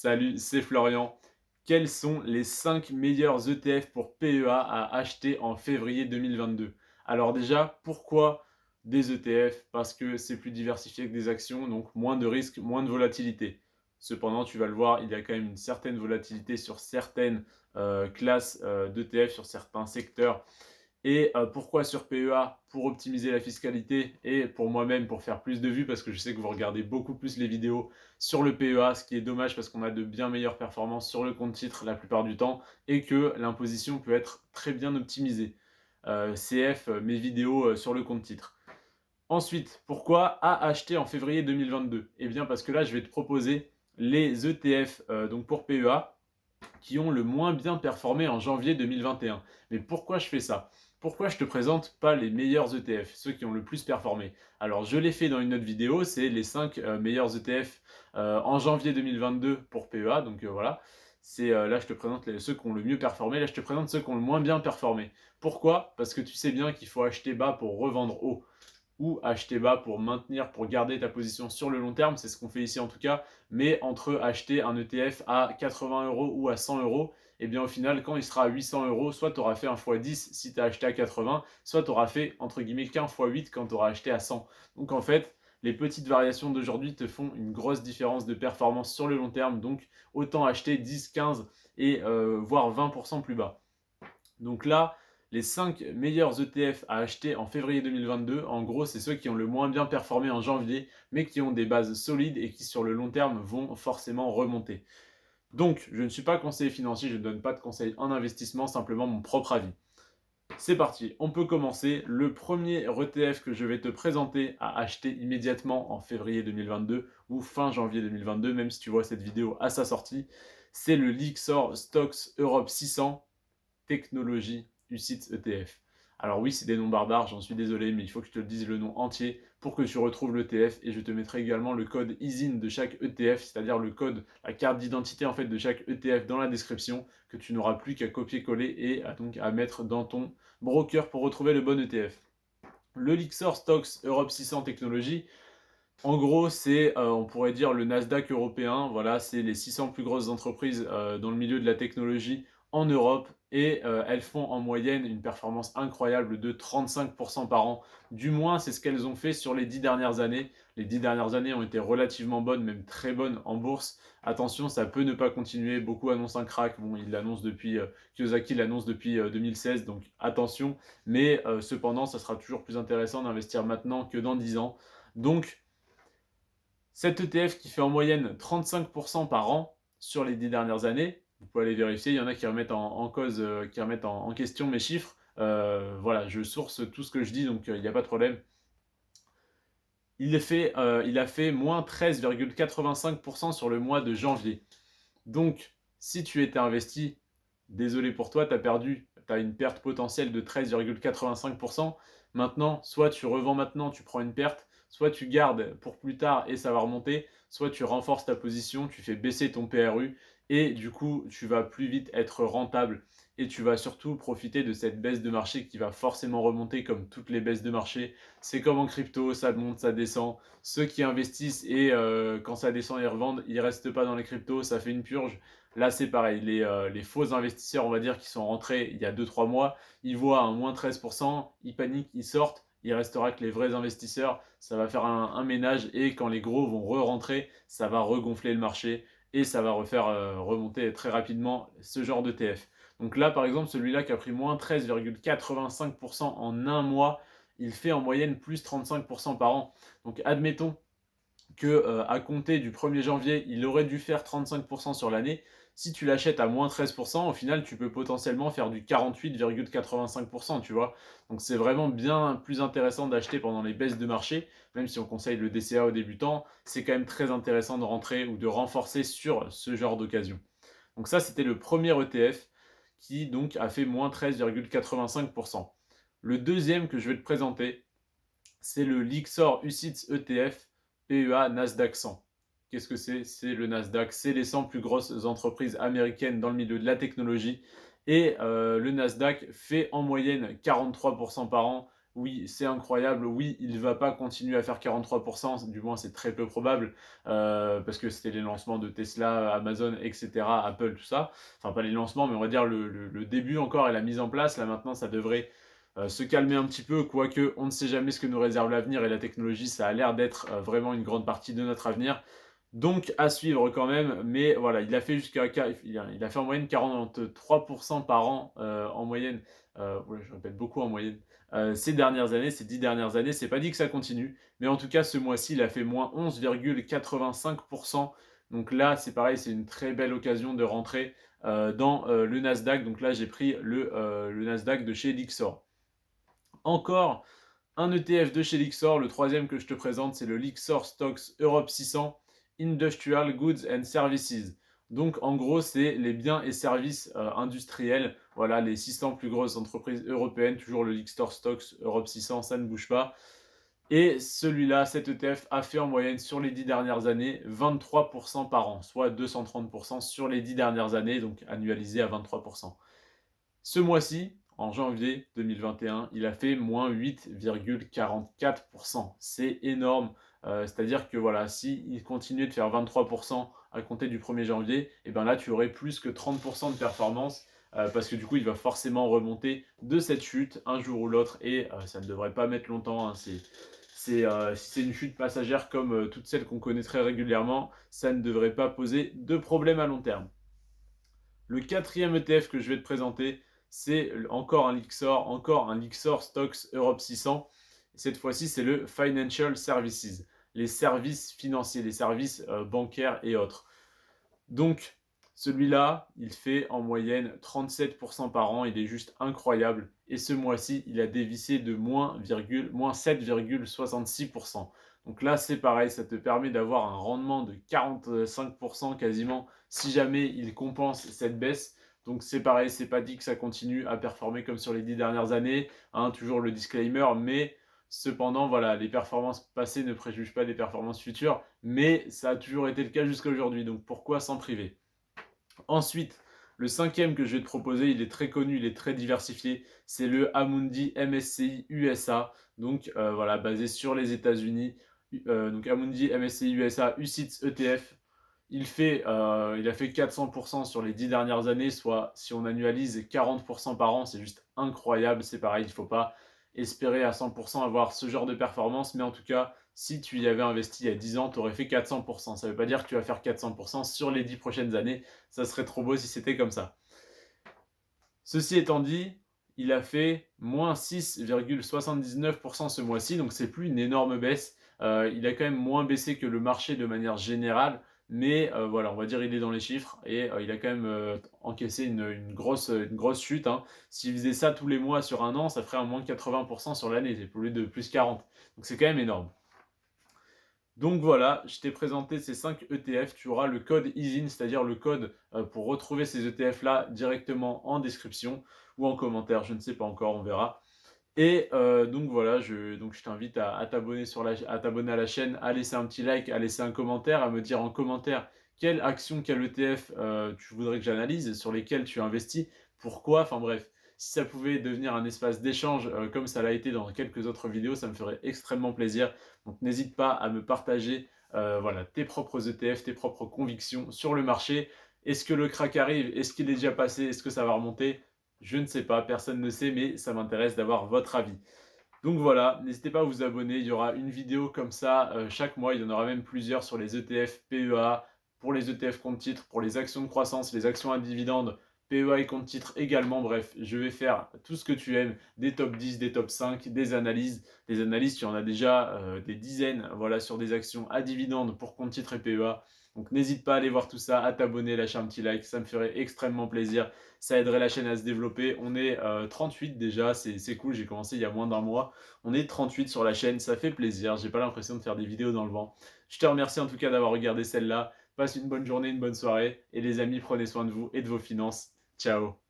Salut, c'est Florian. Quels sont les 5 meilleurs ETF pour PEA à acheter en février 2022? Alors déjà, pourquoi des ETF? Parce que c'est plus diversifié que des actions, donc moins de risques, moins de volatilité. Cependant, tu vas le voir, il y a quand même une certaine volatilité sur certaines classes d'ETF, sur certains secteurs. Et pourquoi sur PEA? Pour optimiser la fiscalité et pour moi-même, pour faire plus de vues, parce que je sais que vous regardez beaucoup plus les vidéos sur le PEA, ce qui est dommage parce qu'on a de bien meilleures performances sur le compte titre la plupart du temps et que l'imposition peut être très bien optimisée. CF, mes vidéos sur le compte titre. Ensuite, pourquoi à acheter en février 2022? Eh bien parce que là, je vais te proposer les ETF donc pour PEA qui ont le moins bien performé en janvier 2021. Mais pourquoi je fais ça? Pourquoi je te présente pas les meilleurs ETF, ceux qui ont le plus performé? Alors je l'ai fait dans une autre vidéo, c'est les 5 meilleurs ETF en janvier 2022 pour PEA, donc voilà. C'est là je te présente ceux qui ont le mieux performé, là je te présente ceux qui ont le moins bien performé. Pourquoi? Parce que tu sais bien qu'il faut acheter bas pour revendre haut ou acheter bas pour maintenir, pour garder ta position sur le long terme. C'est ce qu'on fait ici en tout cas. Mais entre acheter un ETF à 80 € ou à 100 €, et bien au final, quand il sera à 800 €, soit tu auras fait un x10 si tu as acheté à 80, soit tu auras fait entre guillemets qu'un x8 quand tu auras acheté à 100. Donc en fait, les petites variations d'aujourd'hui te font une grosse différence de performance sur le long terme. Donc autant acheter 10, 15 et voire 20% plus bas. Donc là, les 5 meilleurs ETF à acheter en février 2022, en gros, c'est ceux qui ont le moins bien performé en janvier, mais qui ont des bases solides et qui sur le long terme vont forcément remonter. Donc, je ne suis pas conseiller financier, je ne donne pas de conseils en investissement, simplement mon propre avis. C'est parti, on peut commencer. Le premier ETF que je vais te présenter à acheter immédiatement en février 2022 ou fin janvier 2022, même si tu vois cette vidéo à sa sortie, c'est le Lixor Stocks Europe 600 Technologie UCITS ETF. Alors oui, c'est des noms barbares, j'en suis désolé, mais il faut que je te dise le nom entier pour que tu retrouves l'ETF et je te mettrai également le code ISIN de chaque ETF, c'est-à-dire le code, la carte d'identité en fait de chaque ETF dans la description que tu n'auras plus qu'à copier-coller et donc à mettre dans ton broker pour retrouver le bon ETF. Le Lixor Stocks Europe 600 Technologies, en gros, c'est, on pourrait dire, le Nasdaq européen. Voilà, c'est les 600 plus grosses entreprises dans le milieu de la technologie en Europe et elles font en moyenne une performance incroyable de 35% par an. Du moins, c'est ce qu'elles ont fait sur les 10 dernières années. Les 10 dernières années ont été relativement bonnes, même très bonnes en bourse. Attention, ça peut ne pas continuer. Beaucoup annoncent un crack. Bon, ils l'annoncent depuis, Kiyosaki l'annonce depuis 2016, donc attention. Mais cependant, ça sera toujours plus intéressant d'investir maintenant que dans 10 ans. Donc, cet ETF qui fait en moyenne 35% par an sur les 10 dernières années, vous pouvez aller vérifier, il y en a qui remettent en cause, qui remettent en question mes chiffres. Voilà, je source tout ce que je dis, donc il n'y a pas de problème. Il a fait moins 13,85% sur le mois de janvier. Donc, si tu étais investi, désolé pour toi, tu as perdu, tu as une perte potentielle de 13,85%. Maintenant, soit tu revends maintenant, tu prends une perte, soit tu gardes pour plus tard et ça va remonter, soit tu renforces ta position, tu fais baisser ton PRU et du coup, tu vas plus vite être rentable et tu vas surtout profiter de cette baisse de marché qui va forcément remonter comme toutes les baisses de marché. C'est comme en crypto, ça monte, ça descend. Ceux qui investissent et quand ça descend, ils revendent, ils restent pas dans les cryptos, ça fait une purge. Là, c'est pareil. Les faux investisseurs, on va dire, qui sont rentrés il y a 2-3 mois, ils voient un moins 13%, ils paniquent, ils sortent. Il restera que les vrais investisseurs, ça va faire un ménage et quand les gros vont re-rentrer, ça va regonfler le marché et ça va refaire remonter très rapidement ce genre d'ETF. Donc là, par exemple, celui-là qui a pris moins 13,85% en un mois, il fait en moyenne plus 35% par an. Donc admettons que à compter du 1er janvier, il aurait dû faire 35% sur l'année. Si tu l'achètes à moins 13%, au final, tu peux potentiellement faire du 48,85%, tu vois. Donc c'est vraiment bien plus intéressant d'acheter pendant les baisses de marché, même si on conseille le DCA aux débutants, c'est quand même très intéressant de rentrer ou de renforcer sur ce genre d'occasion. Donc ça, c'était le premier ETF qui donc a fait moins 13,85%. Le deuxième que je vais te présenter, c'est le Lixor UCITS ETF PEA Nasdaq 100. Qu'est-ce que c'est? C'est le Nasdaq, c'est les 100 plus grosses entreprises américaines dans le milieu de la technologie. Et le Nasdaq fait en moyenne 43% par an oui, c'est incroyable, oui, il ne va pas continuer à faire 43, du moins c'est très peu probable, parce que c'était les lancements de Tesla, Amazon et cetera, Apple, tout ça. Enfin, pas les lancements, mais on va dire le début encore et la mise en place. Là, maintenant, ça devrait, se calmer un petit peu, quoique on ne sait jamais ce que nous réserve l'avenir et la technologie, ça a l'air d'être, vraiment une grande partie de notre avenir. Donc à suivre quand même, mais voilà, il a fait il a fait en moyenne 43 par an, en moyenne, ouais, je répète beaucoup en moyenne, ces dernières années, ces 10 dernières années. C'est pas dit que ça continue, mais en tout cas ce mois-ci, il a fait -11,85. Donc là, c'est pareil, c'est une très belle occasion de rentrer, dans, le Nasdaq. Donc là, j'ai pris le Nasdaq de chez Lyxor. Encore un ETF de chez Lyxor, le troisième que je te présente, c'est le Lyxor Stocks Europe 600 Industrial Goods and Services. Donc en gros, c'est les biens et services industriels. Voilà, les 600 plus grosses entreprises européennes, toujours le Lyxor Stocks Europe 600, ça ne bouge pas. Et celui-là, cet ETF, a fait en moyenne sur les 10 dernières années 23% par an, soit 230% sur les 10 dernières années, donc annualisé à 23%. Ce mois-ci, en janvier 2021, il a fait -8,44%. C'est énorme. C'est-à-dire que voilà, s'il continuait de faire 23% à compter du 1er janvier, et ben là, tu aurais plus que 30% de performance. Parce que du coup, il va forcément remonter de cette chute un jour ou l'autre. Et ça ne devrait pas mettre longtemps, hein. Si c'est une chute passagère comme toutes celles qu'on connaît très régulièrement, ça ne devrait pas poser de problème à long terme. Le quatrième ETF que je vais te présenter, c'est encore un Lyxor Stocks Europe 600. Cette fois-ci, c'est le Financial Services, les services financiers, les services bancaires et autres. Donc, celui-là, il fait en moyenne 37% par an. Il est juste incroyable. Et ce mois-ci, il a dévissé de moins 7,66%. Donc là, c'est pareil, ça te permet d'avoir un rendement de 45% quasiment si jamais il compense cette baisse. Donc c'est pareil, c'est pas dit que ça continue à performer comme sur les 10 dernières années, hein, toujours le disclaimer, mais cependant, voilà, les performances passées ne préjugent pas des performances futures, mais ça a toujours été le cas jusqu'à aujourd'hui, donc pourquoi s'en priver? Ensuite, le cinquième que je vais te proposer, il est très connu, il est très diversifié, c'est le Amundi MSCI USA, donc voilà, basé sur les États-Unis. Donc Amundi MSCI USA UCITS ETF, il a fait 400% sur les 10 dernières années, soit si on annualise 40% par an, c'est juste incroyable. C'est pareil, il ne faut pas espérer à 100% avoir ce genre de performance, mais en tout cas, si tu y avais investi il y a 10 ans, tu aurais fait 400%. Ça ne veut pas dire que tu vas faire 400% sur les 10 prochaines années, ça serait trop beau si c'était comme ça. Ceci étant dit, il a fait moins 6,79% ce mois-ci, donc c'est plus une énorme baisse. Il a quand même moins baissé que le marché de manière générale, mais voilà, on va dire il est dans les chiffres et il a quand même encaissé une grosse chute, hein. S'il faisait ça tous les mois sur un an, ça ferait un moins 80% sur l'année, au lieu de plus 40. Donc c'est quand même énorme. Donc voilà, je t'ai présenté ces 5 ETF. Tu auras le code ISIN, c'est-à-dire le code pour retrouver ces ETF-là directement en description ou en commentaire, je ne sais pas encore, on verra. Et donc voilà, je t'invite à t'abonner à t'abonner à la chaîne, à laisser un petit like, à laisser un commentaire, à me dire en commentaire quelle action, quel ETF tu voudrais que j'analyse, sur lesquels tu investis, pourquoi, enfin bref. Si ça pouvait devenir un espace d'échange comme ça l'a été dans quelques autres vidéos, ça me ferait extrêmement plaisir. Donc n'hésite pas à me partager voilà, tes propres ETF, tes propres convictions sur le marché. Est-ce que le crack arrive? Est-ce qu'il est déjà passé? Est-ce que ça va remonter? Je ne sais pas, personne ne sait, mais ça m'intéresse d'avoir votre avis. Donc voilà, n'hésitez pas à vous abonner, il y aura une vidéo comme ça chaque mois, il y en aura même plusieurs sur les ETF, PEA, pour les ETF compte titres, pour les actions de croissance, les actions à dividendes, PEA et compte titres également. Bref, je vais faire tout ce que tu aimes, des top 10, des top 5, des analyses. Des analyses, tu en as déjà des dizaines, voilà, sur des actions à dividendes pour compte titres et PEA. Donc n'hésite pas à aller voir tout ça, à t'abonner, lâcher un petit like, ça me ferait extrêmement plaisir. Ça aiderait la chaîne à se développer. On est 38 déjà, c'est cool, j'ai commencé il y a moins d'un mois. On est 38 sur la chaîne, ça fait plaisir, j'ai pas l'impression de faire des vidéos dans le vent. Je te remercie en tout cas d'avoir regardé celle-là. Passe une bonne journée, une bonne soirée. Et les amis, prenez soin de vous et de vos finances. Ciao.